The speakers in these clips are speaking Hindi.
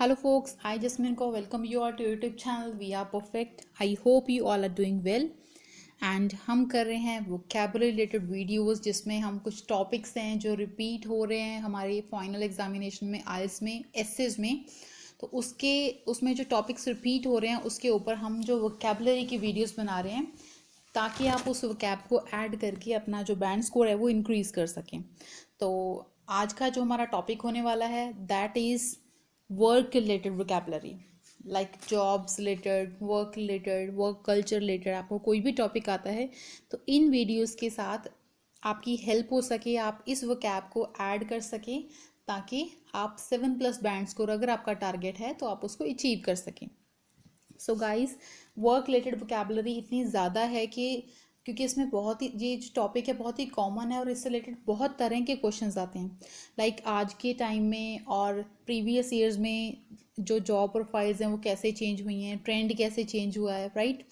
Hello folks, I Jasmine Ko welcome you all to YouTube channel We Are Perfect. I hope you all are doing well. And हम कर रहे हैं वोकैबुलरी रिलेटेड वीडियोस जिसमें हम कुछ टॉपिक्स हैं जो रिपीट हो रहे हैं हमारे फाइनल एग्जामिनेशन में आइल्स में एसेज में। तो उसमें जो टॉपिक्स रिपीट हो रहे हैं उसके ऊपर हम जो वोकैबुलरी की वीडियोस बना रहे हैं ताकि आप उस वोकैब को ऐड करके अपना जो बैंड स्कोर है वो इंक्रीज़ कर सकें। तो आज का जो हमारा टॉपिक होने वाला है that is work related vocabulary, like jobs related, work culture related. आपको कोई भी टॉपिक आता है तो इन वीडियोस के साथ आपकी हेल्प हो सके, आप इस वोकैब को ऐड कर सकें ताकि आप 7+ बैंड स्कोर अगर आपका टारगेट है तो आप उसको अचीव कर सकें। So guys, work related vocabulary इतनी ज़्यादा है कि क्योंकि इसमें बहुत ही ये जो टॉपिक है बहुत ही कॉमन है और इससे रिलेटेड बहुत तरह के क्वेश्चंस आते हैं। लाइक आज के टाइम में और प्रीवियस ईयर्स में जो जॉब प्रोफाइल्स हैं वो कैसे चेंज हुई हैं, ट्रेंड कैसे चेंज हुआ है, राइट।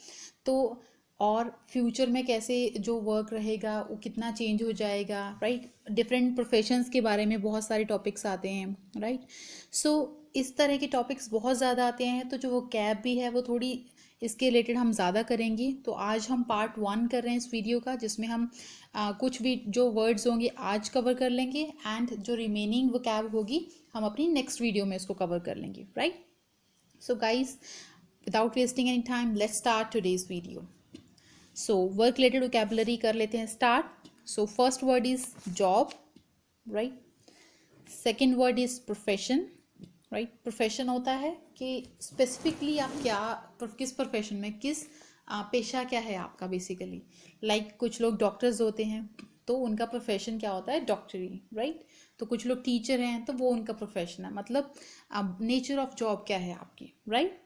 तो और फ्यूचर में कैसे जो वर्क रहेगा वो कितना चेंज हो जाएगा, राइट। डिफरेंट प्रोफेशंस के बारे में बहुत सारे टॉपिक्स आते हैं, राइट। सो इस तरह के टॉपिक्स बहुत ज़्यादा आते हैं तो जो वो कैब भी है वो थोड़ी इसके रिलेटेड हम ज़्यादा करेंगे। तो आज हम पार्ट 1 कर रहे हैं इस वीडियो का जिसमें हम कुछ भी जो वर्ड्स होंगे आज कवर कर लेंगे एंड जो रिमेनिंग वो कैब होगी हम अपनी नेक्स्ट वीडियो में इसको कवर कर लेंगे, right. So guys, without wasting any time let's start today's video. So work related vocabulary कर लेते हैं start. So first word is job, right. Second word is profession, right. Profession होता है कि स्पेसिफिकली आप किस प्रोफेशन में, किस पेशा क्या है आपका बेसिकली। लाइक कुछ लोग डॉक्टर्स होते हैं तो उनका प्रोफेशन क्या होता है, डॉक्टरी, राइट। तो कुछ लोग टीचर हैं तो वो उनका प्रोफेशन है, मतलब नेचर ऑफ जॉब क्या है आपकी, right.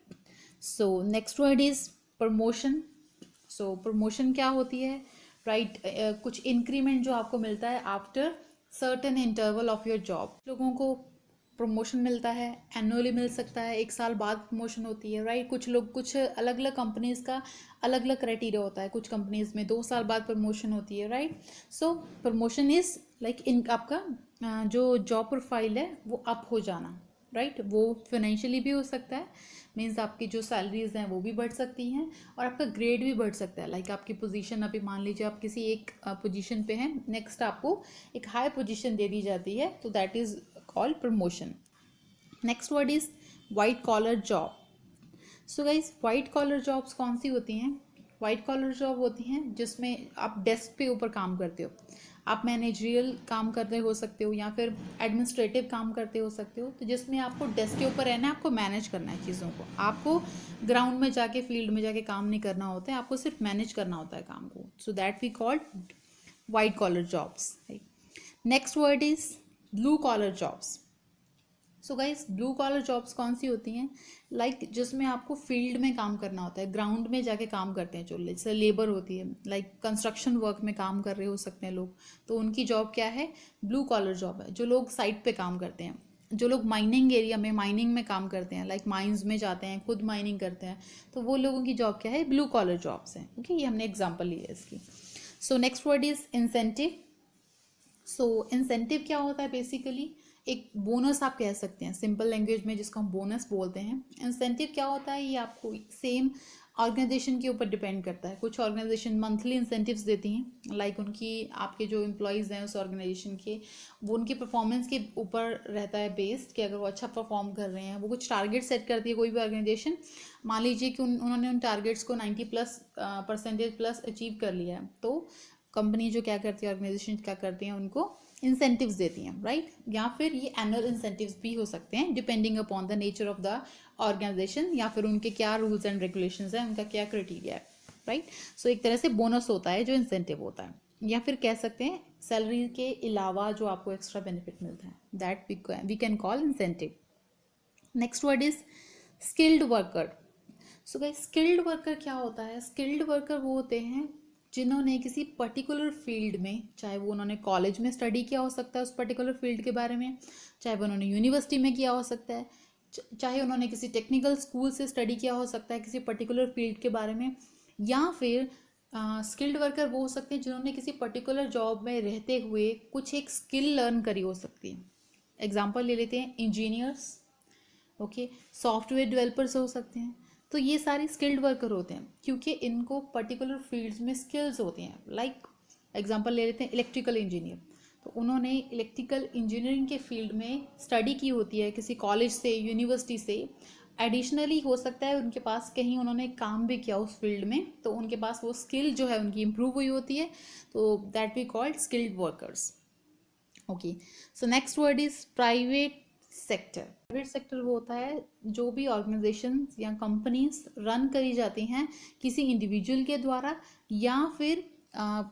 So next word is promotion. So promotion क्या होती है, राइट। कुछ इंक्रीमेंट जो आपको मिलता है after certain interval of your job. लोगों को प्रमोशन मिलता है, एनुअली मिल सकता है, 1 साल बाद प्रमोशन होती है, राइट। कुछ अलग अलग कंपनीज का अलग अलग क्राइटेरिया होता है, कुछ कंपनीज में 2 साल बाद प्रमोशन होती है, right. So promotion is like in आपका जो जॉब प्रोफाइल है वो अप हो जाना, राइट। वो फाइनेंशियली भी हो सकता है, मीन्स आपकी जो सैलरीज हैं वो भी बढ़ सकती हैं और आपका ग्रेड भी बढ़ सकता है। लाइक आपकी पोजीशन, अभी मान लीजिए आप किसी एक पोजीशन पे हैं, नेक्स्ट आपको एक हाई पोजीशन दे दी जाती है तो that is called promotion. Next word is white collar job. So guys, white collar jobs कौन सी होती हैं? वाइट कॉलर जॉब होती हैं जिसमें आप डेस्क पे ऊपर काम करते हो, आप मैनेजरियल काम करते हो सकते हो या फिर एडमिनिस्ट्रेटिव काम करते हो सकते हो। तो जिसमें आपको डेस्क के ऊपर रहना है, आपको मैनेज करना है चीज़ों को, आपको ग्राउंड में जाके फील्ड में जाके काम नहीं करना होता है, आपको सिर्फ मैनेज करना होता है काम को। So that we called white collar jobs. Next word is blue collar jobs. So guys, blue collar jobs कौन सी होती हैं? लाइक जिसमें आपको फील्ड में काम करना होता है, ग्राउंड में जाके काम करते हैं, जो जैसे लेबर होती है, लाइक कंस्ट्रक्शन वर्क में काम कर रहे हो सकते हैं लोग, तो उनकी जॉब क्या है? ब्लू कॉलर जॉब है। जो लोग साइट पे काम करते हैं, जो लोग माइनिंग एरिया में माइनिंग में काम करते हैं, लाइक माइंस में जाते हैं, खुद माइनिंग करते हैं, तो वो लोगों की जॉब क्या है? ब्लू कॉलर जॉब्स हैं। ओके, ये हमने एग्जाम्पल लिया है इसकी। सो next word is incentive. So incentive क्या होता है? बेसिकली एक बोनस आप कह सकते हैं, सिंपल लैंग्वेज में जिसको हम बोनस बोलते हैं। इंसेंटिव क्या होता है? ये आपको सेम ऑर्गेनाइजेशन के ऊपर डिपेंड करता है। कुछ ऑर्गेनाइजेशन मंथली इंसेंटिव्स देती हैं, लाइक उनकी आपके जो एम्प्लॉयज़ हैं उस ऑर्गेनाइजेशन के, वो उनकी परफॉर्मेंस के ऊपर रहता है बेस्ड कि अगर वो अच्छा परफॉर्म कर रहे हैं, वो कुछ टारगेट सेट करती है कोई भी ऑर्गेनाइजेशन। मान लीजिए कि उन्होंने उन टारगेट्स को 90% प्लस अचीव कर लिया है, तो कंपनी जो क्या करती है, ऑर्गेनाइजेशन क्या करती हैं, उनको इंसेंटिव्स देती हैं, राइट। या फिर ये एनुअल इंसेंटिव्स भी हो सकते हैं depending upon the nature of the organisation, या फिर उनके क्या रूल्स एंड रेगुलेशंस हैं, उनका क्या क्राइटेरिया है, राइट। सो एक तरह से बोनस होता है जो इंसेंटिव होता है, या फिर कह सकते हैं सैलरी के अलावा जो आपको एक्स्ट्रा बेनिफिट मिलता है, that we can call incentive. Next word is skilled worker. So guys, skilled worker क्या होता है? स्किल्ड वर्कर वो होते हैं जिन्होंने किसी पर्टिकुलर फील्ड में, चाहे वो उन्होंने कॉलेज में स्टडी किया हो सकता है उस पर्टिकुलर फील्ड के बारे में, चाहे वो उन्होंने यूनिवर्सिटी में किया हो सकता है, चाहे उन्होंने किसी टेक्निकल स्कूल से स्टडी किया हो सकता है किसी पर्टिकुलर फील्ड के बारे में, या फिर स्किल्ड वर्कर वो हो सकते हैं जिन्होंने किसी पर्टिकुलर जॉब में रहते हुए कुछ एक स्किल लर्न करी हो सकती है। एग्जाम्पल ले लेते हैं, इंजीनियर्स, ओके, सॉफ्टवेयर डेवलपर्स हो सकते हैं। तो ये सारे स्किल्ड वर्कर होते हैं क्योंकि इनको पर्टिकुलर फील्ड्स में स्किल्स होती हैं। लाइक एग्जांपल ले लेते हैं इलेक्ट्रिकल इंजीनियर, तो उन्होंने इलेक्ट्रिकल इंजीनियरिंग के फील्ड में स्टडी की होती है किसी कॉलेज से, यूनिवर्सिटी से। एडिशनली हो सकता है उनके पास कहीं उन्होंने काम भी किया उस फील्ड में, तो उनके पास वो स्किल जो है उनकी इम्प्रूव हुई होती है, तो that we called skilled workers. Okay, so next word is private sector. Private sector वो होता है जो भी ऑर्गेनाइजेशन या कंपनीज रन करी जाती हैं किसी इंडिविजुअल के द्वारा, या फिर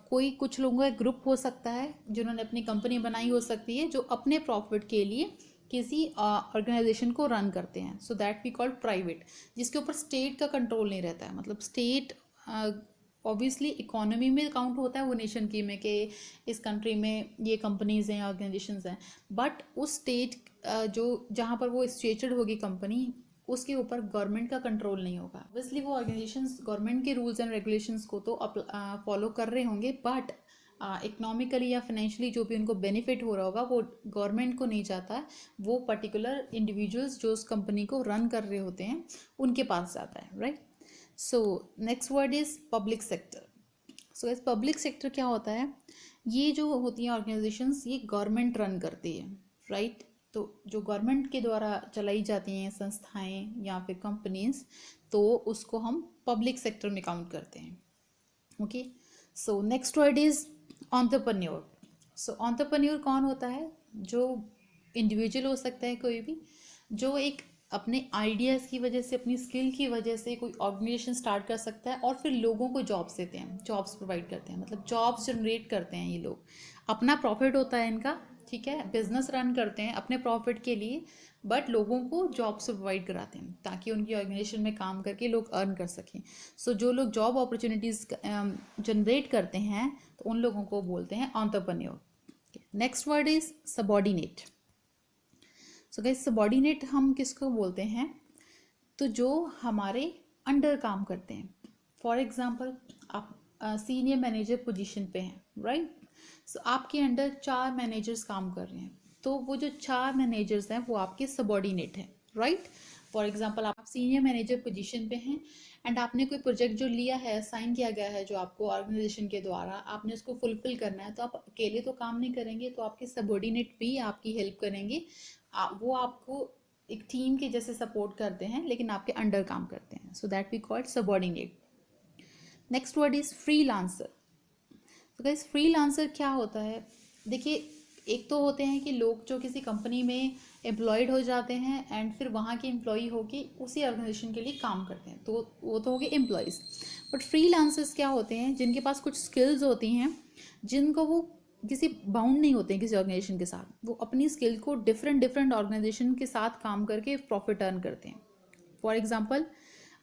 कोई कुछ लोगों का ग्रुप हो सकता है जिन्होंने अपनी कंपनी बनाई हो सकती है, जो अपने प्रॉफिट के लिए किसी ऑर्गेनाइजेशन को रन करते हैं। So that we called private, जिसके ऊपर स्टेट का कंट्रोल नहीं रहता है। मतलब स्टेट ऑब्वियसली इकोनॉमी में काउंट होता है वो नेशन की में कि इस कंट्री में ये कंपनीज हैं, ऑर्गेनाइजेशंस हैं, बट उस स्टेट जो जहाँ पर वो सिचुएटेड होगी कंपनी, उसके ऊपर गवर्नमेंट का कंट्रोल नहीं होगा। ऑब्वियसली वो ऑर्गेनाइजेशंस गवर्नमेंट के रूल्स एंड रेगुलेशंस को तो फॉलो कर रहे होंगे, बट इकोनॉमिकली या फाइनेंशियली जो भी उनको बेनिफिट हो रहा होगा वो गवर्नमेंट को नहीं जाता है, वो पर्टिकुलर इंडिविजुअल्स जो उस कंपनी को रन कर रहे होते हैं उनके पास जाता है, right. So next word is public sector. So इस पब्लिक सेक्टर क्या होता है, ये जो होती हैं ऑर्गेनाइजेशंस ये गवर्नमेंट रन करती है, राइट। तो जो गवर्नमेंट के द्वारा चलाई जाती हैं संस्थाएं या फिर कंपनीज, तो उसको हम पब्लिक सेक्टर में काउंट करते हैं। Okay, so next word is entrepreneur. So entrepreneur कौन होता है, जो इंडिविजुअल हो सकता है कोई भी, जो एक अपने आइडियाज़ की वजह से, अपनी स्किल की वजह से कोई ऑर्गेनाइजेशन स्टार्ट कर सकता है और फिर लोगों को जॉब्स देते हैं, जॉब्स प्रोवाइड करते हैं, मतलब जॉब्स जनरेट करते हैं। ये लोग अपना प्रॉफिट होता है इनका, ठीक है, बिजनेस रन करते हैं अपने प्रॉफिट के लिए, बट लोगों को जॉब्स प्रोवाइड कराते हैं ताकि उनकी ऑर्गेनाइजेशन में काम करके लोग अर्न कर सकें। सो जो लोग जॉब अपॉर्चुनिटीज़ जनरेट करते हैं तो उन लोगों को बोलते हैं entrepreneur. Next word is subordinate. So guys subordinate हम किसको बोलते हैं, तो जो हमारे अंडर काम करते हैं। फॉर एग्जांपल आप सीनियर मैनेजर पोजीशन पे हैं, राइट। सो आपके अंडर 4 मैनेजर्स काम कर रहे हैं, तो वो जो 4 मैनेजर्स हैं वो आपके सबऑर्डिनेट हैं, राइट। फॉर एग्जांपल आप सीनियर मैनेजर पोजीशन पे हैं एंड आपने कोई प्रोजेक्ट जो लिया है, असाइन किया गया है जो आपको ऑर्गेनाइजेशन के द्वारा, आपने उसको फुलफिल करना है, तो आप अकेले तो काम नहीं करेंगे, तो आपके सबऑर्डिनेट भी आपकी हेल्प करेंगे। वो आपको एक टीम के जैसे सपोर्ट करते हैं लेकिन आपके अंडर काम करते हैं। So that we called subordinate. Next word is freelancer. तो गाइस फ्रीलांसर क्या होता है, देखिए एक तो होते हैं कि लोग जो किसी कंपनी में एम्प्लॉयड हो जाते हैं एंड फिर वहाँ के एम्प्लॉई होके उसी ऑर्गेनाइजेशन के लिए काम करते हैं, तो वो तो हो गए एम्प्लॉयज़। बट फ्रीलांसर्स क्या होते हैं, जिनके पास कुछ स्किल्स होती हैं, जिनको वो किसी बाउंड नहीं होते हैं किसी ऑर्गेनाइजेशन के साथ, वो अपनी स्किल को डिफरेंट डिफरेंट ऑर्गेनाइजेशन के साथ काम करके प्रॉफिट अर्न करते हैं। फॉर एग्जांपल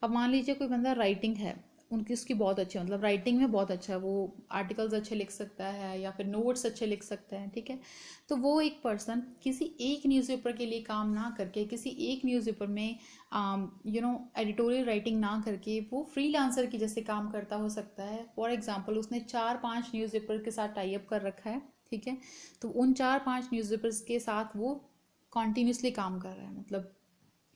अब मान लीजिए कोई बंदा राइटिंग है, उनकी उसकी बहुत अच्छी, मतलब राइटिंग में बहुत अच्छा है, वो आर्टिकल्स अच्छे लिख सकता है या फिर नोट्स अच्छे लिख सकता है, ठीक है। तो वो एक पर्सन किसी एक न्यूज़पेपर के लिए काम ना करके, किसी एक न्यूज़पेपर में एडिटोरियल राइटिंग ना करके वो फ्रीलांसर की जैसे काम करता हो सकता है। फॉर एग्जांपल उसने 4-5 न्यूज़पेपर के साथ टाई अप कर रखा है, ठीक है। तो उन 4-5 न्यूज़पेपर्स के साथ वो कॉन्टीन्यूसली काम कर रहा है, मतलब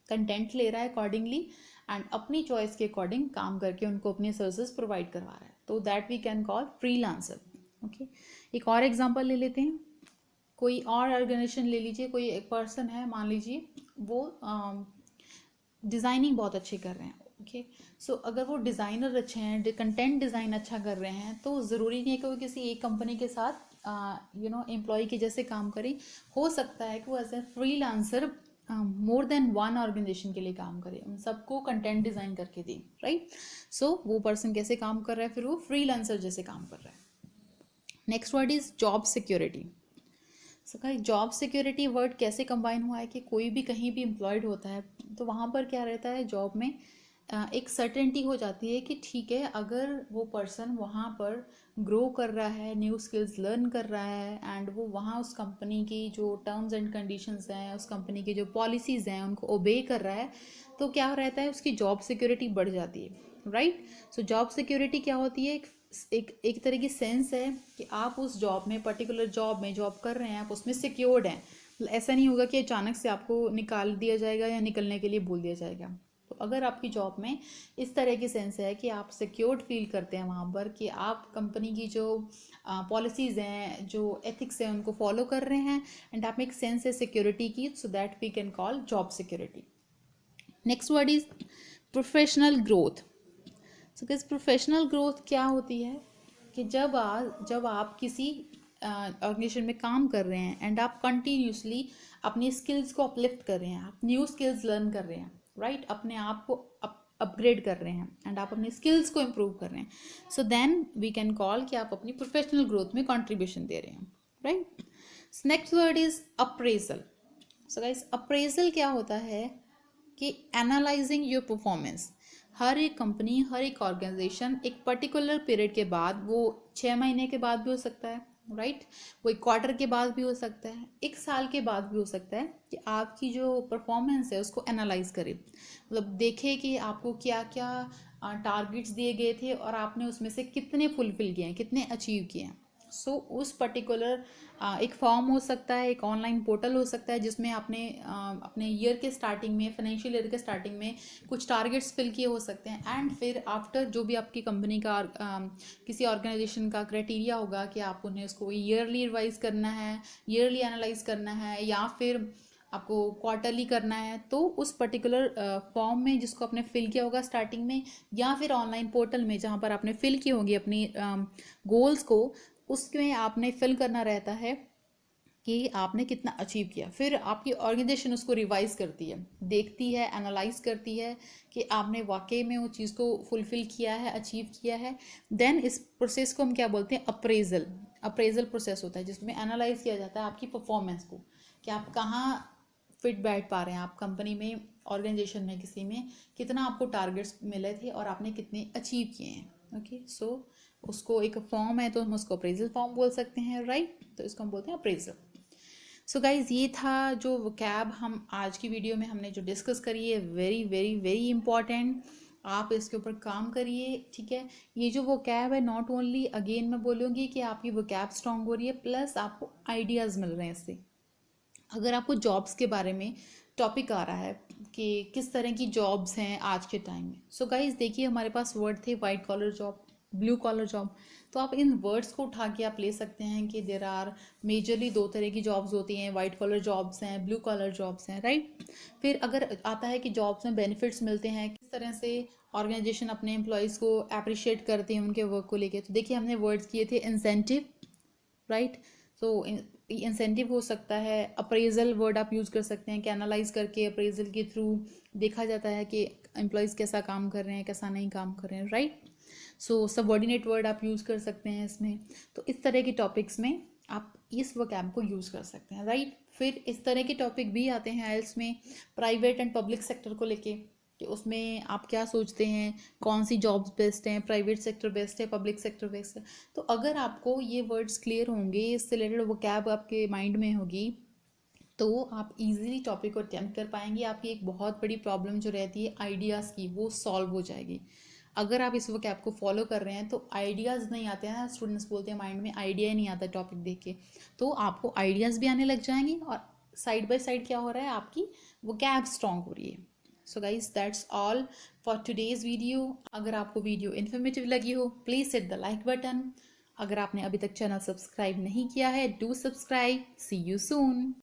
कंटेंट ले रहा है अकॉर्डिंगली एंड अपनी चॉइस के अकॉर्डिंग काम करके उनको अपनी सर्विसेज प्रोवाइड करवा रहा है, तो that we can call freelancer. Okay, एक और एग्जांपल ले लेते हैं, कोई और ऑर्गेनाइजेशन ले लीजिए, कोई एक पर्सन है, मान लीजिए वो डिज़ाइनिंग बहुत अच्छी कर रहे हैं, ओके। सो अगर वो डिज़ाइनर अच्छे हैं, कंटेंट डिज़ाइन अच्छा कर रहे हैं, तो ज़रूरी नहीं है कि वो किसी एक कंपनी के साथ एम्प्लॉय के जैसे काम करें। हो सकता है कि वो as a freelancer more than one organisation के लिए काम करे, उन सबको कंटेंट डिज़ाइन करके दें, राइट। सो वो पर्सन कैसे काम कर रहा है, फिर वो फ्रीलांसर जैसे काम कर रहा है। Next word is job security. So guys job security word कैसे कंबाइन हुआ है कि कोई भी कहीं भी एम्प्लॉयड होता है तो वहाँ पर क्या रहता है, जॉब में एक सर्टेनिटी हो जाती है कि ठीक है, अगर वो पर्सन वहाँ पर ग्रो कर रहा है, न्यू स्किल्स लर्न कर रहा है एंड वो वहाँ उस कंपनी की जो टर्म्स एंड कंडीशंस हैं, उस कंपनी की जो पॉलिसीज़ हैं उनको ओबे कर रहा है, तो क्या रहता है, उसकी जॉब सिक्योरिटी बढ़ जाती है, राइट। सो जॉब सिक्योरिटी क्या होती है, एक एक तरह की सेंस है कि आप उस जॉब में, पर्टिकुलर जॉब में जॉब कर रहे हैं, आप उसमें सिक्योर्ड हैं। ऐसा नहीं होगा कि अचानक से आपको निकाल दिया जाएगा या निकलने के लिए बोल दिया जाएगा। तो अगर आपकी जॉब में इस तरह की सेंस है कि आप सिक्योर्ड फील करते हैं वहाँ पर, कि आप कंपनी की जो पॉलिसीज़ हैं, जो एथिक्स हैं, उनको फॉलो कर रहे हैं, एंड आप में एक सेंस है सिक्योरिटी की, so that we can call job security. Next word is professional growth. So किस प्रोफेशनल ग्रोथ क्या होती है कि जब आप किसी ऑर्गेनाइजेशन में काम कर रहे हैं एंड आप कंटिन्यूसली अपनी स्किल्स को अपलिफ्ट कर रहे हैं, आप न्यू स्किल्स लर्न कर रहे हैं, राइट, अपने आप को अपग्रेड कर रहे हैं एंड आप अपनी स्किल्स को इम्प्रूव कर रहे हैं, so then we can call कि आप अपनी प्रोफेशनल ग्रोथ में कंट्रीब्यूशन दे रहे हैं, right. Next word is appraisal. So guys, appraisal क्या होता है कि एनालाइजिंग योर परफॉर्मेंस। हर एक कंपनी, हर एक ऑर्गेनाइजेशन एक पर्टिकुलर पीरियड के बाद, वो 6 महीने के बाद भी हो सकता है, राइट, वो एक क्वार्टर के बाद भी हो सकता है, एक साल के बाद भी हो सकता है, कि आपकी जो परफॉर्मेंस है उसको एनालाइज करे, मतलब देखे कि आपको क्या क्या टारगेट्स दिए गए थे और आपने उसमें से कितने फुलफिल किए हैं, कितने अचीव किए हैं। सो उस पर्टिकुलर एक फॉर्म हो सकता है, एक ऑनलाइन पोर्टल हो सकता है, जिसमें आपने अपने ईयर के स्टार्टिंग में, फाइनेंशियल ईयर के स्टार्टिंग में कुछ टारगेट्स फिल किए हो सकते हैं, एंड फिर आफ्टर जो भी आपकी कंपनी का किसी ऑर्गेनाइजेशन का क्राइटेरिया होगा कि आप उन्हें उसको ईयरली रिवाइज करना है, ईयरली एनालाइज करना है, या फिर आपको क्वार्टरली करना है, तो उस पर्टिकुलर फॉर्म में जिसको आपने फिल किया होगा स्टार्टिंग में, या फिर ऑनलाइन पोर्टल में जहाँ पर आपने फिल की होगी अपनी गोल्स को, उसमें आपने फिल करना रहता है कि आपने कितना अचीव किया। फिर आपकी ऑर्गेनाइजेशन उसको रिवाइज करती है, देखती है, एनालाइज करती है कि आपने वाकई में वो चीज़ को फुलफिल किया है, अचीव किया है। देन इस प्रोसेस को हम क्या बोलते हैं, अप्रेजल। अप्रेजल प्रोसेस होता है जिसमें एनालाइज किया जाता है आपकी परफॉर्मेंस को, कि आप कहाँ फिट बैठ पा रहे हैं, आप कंपनी में, ऑर्गेनाइजेशन में, किसी में कितना आपको टारगेट्स मिले थे और आपने कितने अचीव किए हैं। ओके, सो उसको एक फॉर्म है तो हम उसको अप्रेजल फॉर्म बोल सकते हैं, राइट, तो इसको हम बोलते हैं अप्रेजल। सो गाइज, ये था जो वोकैब हम आज की वीडियो में हमने जो डिस्कस करी है, वेरी वेरी वेरी इंपॉर्टेंट। आप इसके ऊपर काम करिए, ठीक है। ये जो वोकैब है, नॉट ओनली, अगेन मैं बोलूँगी कि आपकी वोकैब स्ट्रांग हो रही है, प्लस आपको आइडियाज़ मिल रहे हैं इससे। अगर आपको जॉब्स के बारे में टॉपिक आ रहा है कि किस तरह की जॉब्स हैं आज के टाइम में, सो गाइज देखिए, हमारे पास वर्ड थे white collar job, blue collar job, तो आप इन वर्ड्स को उठा के आप ले सकते हैं कि देर आर मेजरली 2 तरह की जॉब्स होती हैं, वाइट कॉलर जॉब्स हैं, ब्लू कॉलर जॉब्स हैं, राइट। फिर अगर आता है कि जॉब्स में बेनिफिट्स मिलते हैं, किस तरह से ऑर्गेनाइजेशन अपने एम्प्लॉयज़ को अप्रिशिएट करते हैं उनके वर्क को लेके, तो देखिए हमने वर्ड्स किए थे इंसेंटिव, राइट। सो इंसेंटिव हो सकता है, अप्रेजल वर्ड आप यूज़ कर सकते हैं कि एनालाइज करके अप्रेजल के थ्रू देखा जाता है कि एम्प्लॉयज़ कैसा काम कर रहे हैं, कैसा नहीं काम कर रहे हैं, राइट। सो सबऑर्डिनेट वर्ड आप यूज़ कर सकते हैं इसमें। तो इस तरह के टॉपिक्स में आप इस वोकैब को यूज़ कर सकते हैं, राइट। फिर इस तरह के टॉपिक भी आते हैं आइल्स में, प्राइवेट एंड पब्लिक सेक्टर को लेके, कि उसमें आप क्या सोचते हैं, कौन सी जॉब्स बेस्ट हैं, प्राइवेट सेक्टर बेस्ट है, पब्लिक सेक्टर बेस्ट है। तो अगर आपको ये वर्ड्स क्लियर होंगे, इससे रिलेटेड वोकैब आपके माइंड में होगी, तो आप इजीली टॉपिक को अटेम्प्ट कर पाएंगे। आपकी एक बहुत बड़ी प्रॉब्लम जो रहती है आइडियाज़ की, वो सॉल्व हो जाएगी। अगर आप इस वोकैब को फॉलो कर रहे हैं तो आइडियाज़ नहीं आते हैं, स्टूडेंट्स बोलते हैं माइंड में आइडिया ही नहीं आता टॉपिक देख के, तो आपको आइडियाज़ भी आने लग जाएंगे और साइड बाय साइड क्या हो रहा है, आपकी वोकैब स्ट्रॉन्ग हो रही है। So guys, that's all for today's video. अगर आपको वीडियो इन्फॉर्मेटिव लगी हो, please hit the like button. अगर आपने अभी तक चैनल सब्सक्राइब नहीं किया है, do subscribe. See you soon.